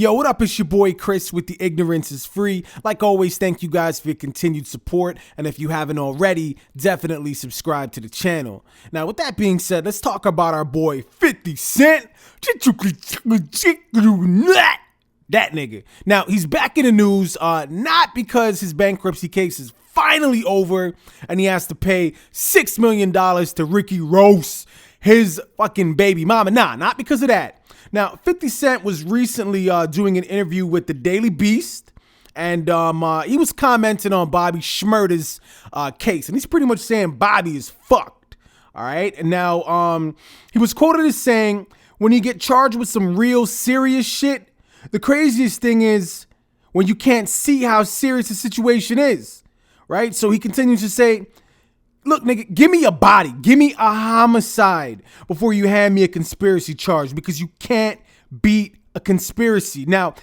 Yo, what up? It's your boy Chris with The Ignorance is Free. Like always, thank you guys for your continued support. And if you haven't already, definitely subscribe to the channel. Now, with that being said, let's talk about our boy 50 Cent. That nigga. Now, he's back in the news, not because his bankruptcy case is finally over and he has to pay $6 million to Ricky Ross, his fucking baby mama. Nah, not because of that. Now, 50 Cent was recently doing an interview with the Daily Beast, and he was commenting on Bobby Shmurda's case, and he's pretty much saying Bobby is fucked, all right? And now he was quoted as saying, when you get charged with some real serious shit, the craziest thing is when you can't see how serious the situation is, right? So he continues to say, look, nigga, give me a body. Give me a homicide before you hand me a conspiracy charge, because you can't beat a conspiracy. Now,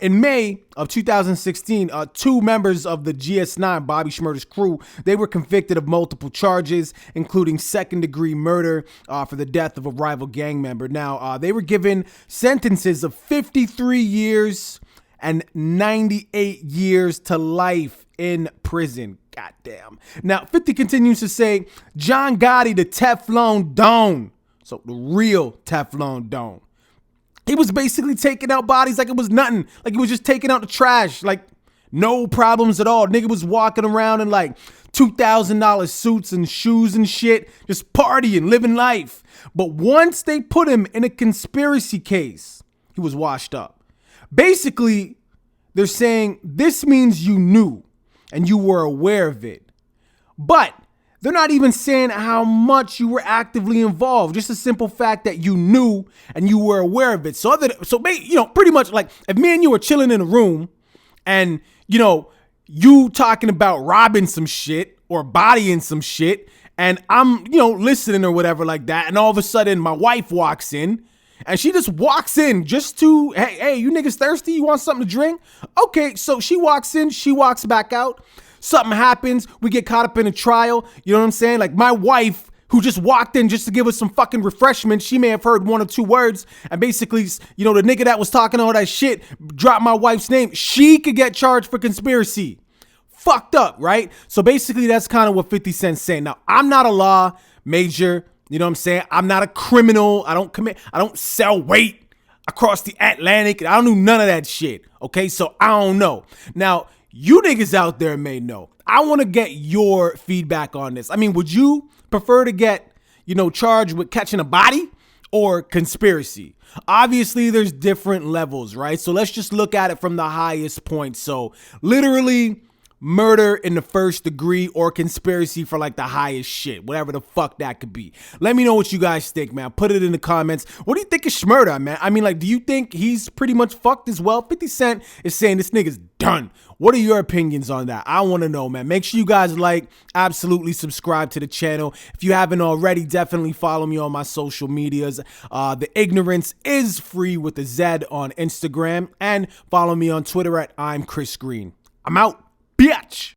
in May of 2016, two members of the GS9, Bobby Shmurda's crew, they were convicted of multiple charges, including second-degree murder for the death of a rival gang member. Now, they were given sentences of 53 years and 98 years to life in prison. Goddamn. Now, 50 continues to say, John Gotti, the Teflon Don. So the real Teflon Don. He was basically taking out bodies like it was nothing. Like he was just taking out the trash. Like no problems at all. Nigga was walking around in like $2,000 suits and shoes and shit. Just partying, living life. But once they put him in a conspiracy case, he was washed up. Basically, they're saying this means you knew and you were aware of it. But they're not even saying how much you were actively involved. Just a simple fact that you knew and you were aware of it. So pretty much like if me and you were chilling in a room and, you talking about robbing some shit or bodying some shit, and I'm, listening or whatever like that, and all of a sudden my wife walks in, and she just walks in just to, hey, you niggas thirsty? You want something to drink? Okay, so she walks in, she walks back out. Something happens. We get caught up in a trial. You know what I'm saying? Like my wife, who just walked in just to give us some fucking refreshment, she may have heard one or two words. And basically, the nigga that was talking all that shit dropped my wife's name. She could get charged for conspiracy. Fucked up, right? So basically, that's kind of what 50 Cent's saying. Now, I'm not a law major. You know what I'm saying? I'm not a criminal. I don't sell weight across the Atlantic. I don't do none of that shit. Okay, so I don't know. Now, you niggas out there may know. I want to get your feedback on this. I mean, would you prefer to get, charged with catching a body or conspiracy? Obviously, there's different levels, right? So let's just look at it from the highest point. So literally, murder in the first degree or conspiracy for like the highest shit, whatever the fuck that could be. Let me know what you guys think, man. Put it in the comments. What do you think of Shmurda, man? I mean, like, do you think he's pretty much fucked as well? 50 Cent is saying this nigga's done. What are your opinions on that? I want to know, man. Make sure you guys absolutely subscribe to the channel. If you haven't already, definitely follow me on my social medias. The Ignorance is Free with a Z on Instagram, and follow me on Twitter at I'm Chris Green. I'm out. Bitch.